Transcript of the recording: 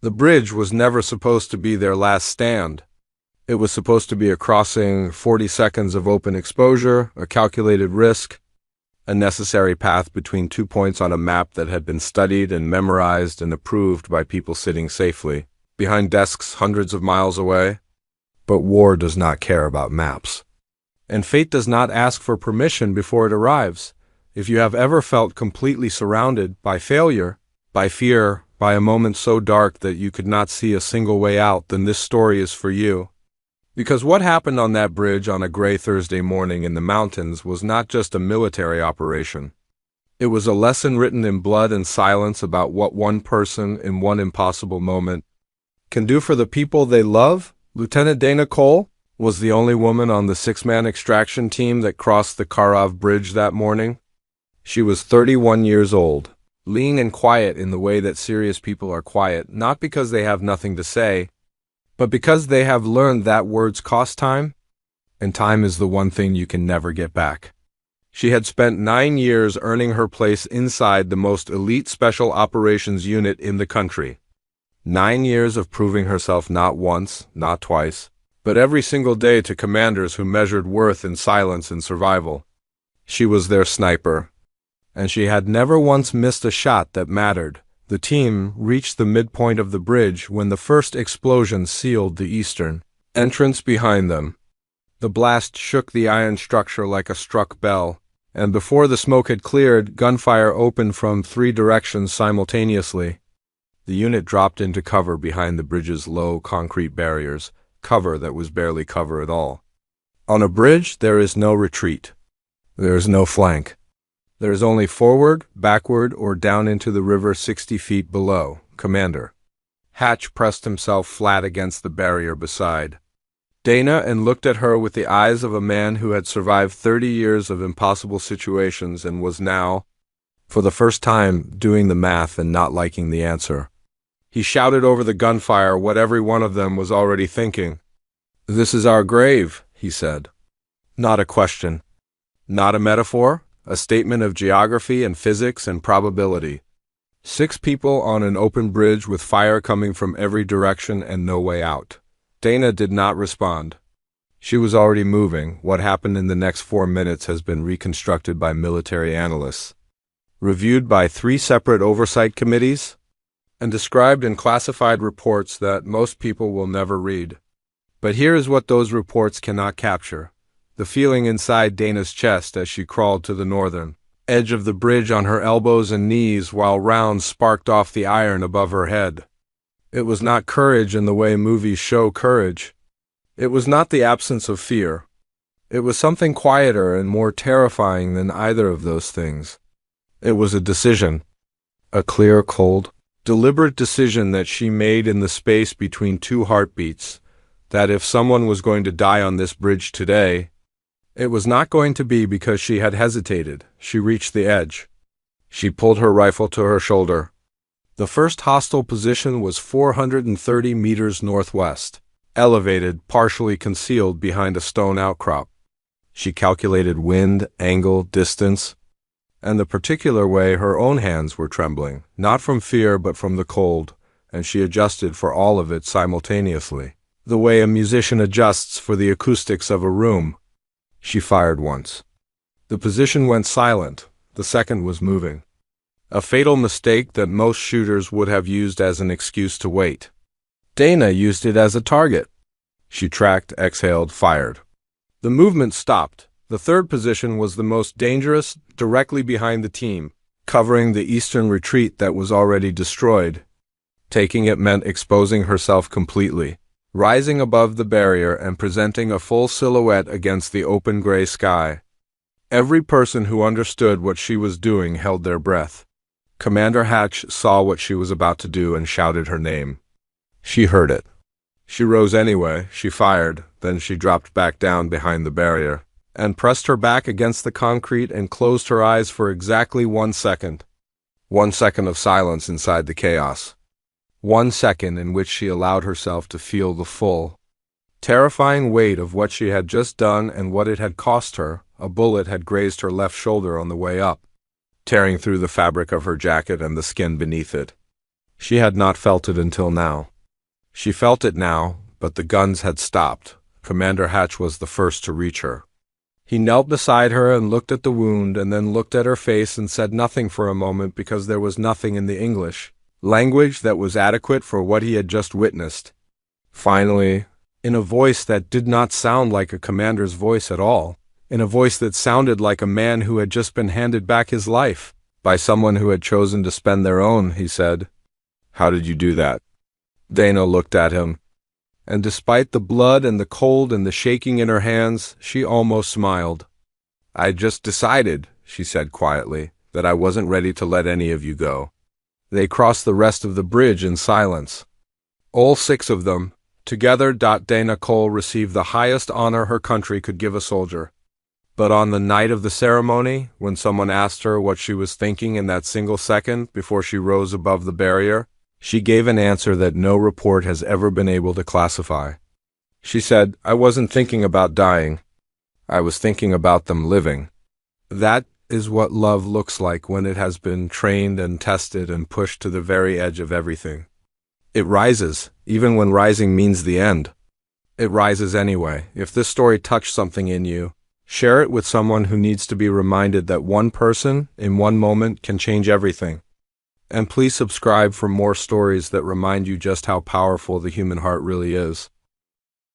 The bridge was never supposed to be their last stand. It was supposed to be a crossing, 40 seconds of open exposure, a calculated risk, a necessary path between 2 points on a map that had been studied and memorized and approved by people sitting safely, behind desks hundreds of miles away. But war does not care about maps. And fate does not ask for permission before it arrives. If you have ever felt completely surrounded by failure, by fear, by a moment so dark that you could not see a single way out, then this story is for you. Because what happened on that bridge on a gray Thursday morning in the mountains was not just a military operation. It was a lesson written in blood and silence about what one person in one impossible moment can do for the people they love. Lieutenant Dana Cole was the only woman on the 6-man extraction team that crossed the Karov Bridge that morning. She was 31 years old, lean and quiet in the way that serious people are quiet, not because they have nothing to say, but because they have learned that words cost time, and time is the one thing you can never get back. She had spent 9 years earning her place inside the most elite special operations unit in the country. 9 years of proving herself not once, not twice, but every single day to commanders who measured worth in silence and survival. She was their sniper, and she had never once missed a shot that mattered. The team reached the midpoint of the bridge when the first explosion sealed the eastern entrance behind them. The blast shook the iron structure like a struck bell, and before the smoke had cleared, gunfire opened from 3 directions simultaneously. The unit dropped into cover behind the bridge's low concrete barriers, cover that was barely cover at all. On a bridge, there is no retreat. There is no flank. There is only forward, backward, or down into the river 60 feet below. Commander. Hatch pressed himself flat against the barrier beside Dana and looked at her with the eyes of a man who had survived 30 years of impossible situations and was now, for the first time, doing the math and not liking the answer. He shouted over the gunfire what every one of them was already thinking. "This is our grave," he said. Not a question. Not a metaphor. A statement of geography and physics and probability. 6 people on an open bridge with fire coming from every direction and no way out. Dana did not respond. She was already moving. What happened in the next 4 minutes has been reconstructed by military analysts, reviewed by 3 separate oversight committees, and described in classified reports that most people will never read. But here is what those reports cannot capture. The feeling inside Dana's chest as she crawled to the northern edge of the bridge on her elbows and knees while rounds sparked off the iron above her head. It was not courage in the way movies show courage. It was not the absence of fear. It was something quieter and more terrifying than either of those things. It was a decision. A clear, cold, deliberate decision that she made in the space between 2 heartbeats, that if someone was going to die on this bridge today, it was not going to be because she had hesitated. She reached the edge. She pulled her rifle to her shoulder. The first hostile position was 430 meters northwest, elevated, partially concealed behind a stone outcrop. She calculated wind, angle, distance, and the particular way her own hands were trembling, not from fear but from the cold, and she adjusted for all of it simultaneously, the way a musician adjusts for the acoustics of a room. She fired once. The position went silent. The second was moving. A fatal mistake that most shooters would have used as an excuse to wait. Dana used it as a target. She tracked, exhaled, fired. The movement stopped. The third position was the most dangerous, directly behind the team, covering the eastern retreat that was already destroyed. Taking it meant exposing herself completely, rising above the barrier and presenting a full silhouette against the open gray sky. Every person who understood what she was doing held their breath. Commander Hatch saw what she was about to do and shouted her name. She heard it. She rose anyway. She fired. Then she dropped back down behind the barrier and pressed her back against the concrete and closed her eyes for exactly 1 second. 1 second of silence inside the chaos. 1 second in which she allowed herself to feel the full, terrifying weight of what she had just done and what it had cost her. A bullet had grazed her left shoulder on the way up, tearing through the fabric of her jacket and the skin beneath it. She had not felt it until now. She felt it now, but the guns had stopped. Commander Hatch was the first to reach her. He knelt beside her and looked at the wound and then looked at her face and said nothing for a moment because there was nothing in the English language that was adequate for what he had just witnessed. Finally, in a voice that did not sound like a commander's voice at all, in a voice that sounded like a man who had just been handed back his life by someone who had chosen to spend their own, he said, "How did you do that?" Dana looked at him, and despite the blood and the cold and the shaking in her hands, she almost smiled. "I just decided," she said quietly, "that I wasn't ready to let any of you go." They crossed the rest of the bridge in silence. All 6 of them, together. Dana Cole received the highest honor her country could give a soldier. But on the night of the ceremony, when someone asked her what she was thinking in that single second before she rose above the barrier, she gave an answer that no report has ever been able to classify. She said, "I wasn't thinking about dying. I was thinking about them living." That is what love looks like when it has been trained and tested and pushed to the very edge of everything. It rises, even when rising means the end. It rises anyway. If this story touched something in you, share it with someone who needs to be reminded that one person, in one moment, can change everything. And please subscribe for more stories that remind you just how powerful the human heart really is.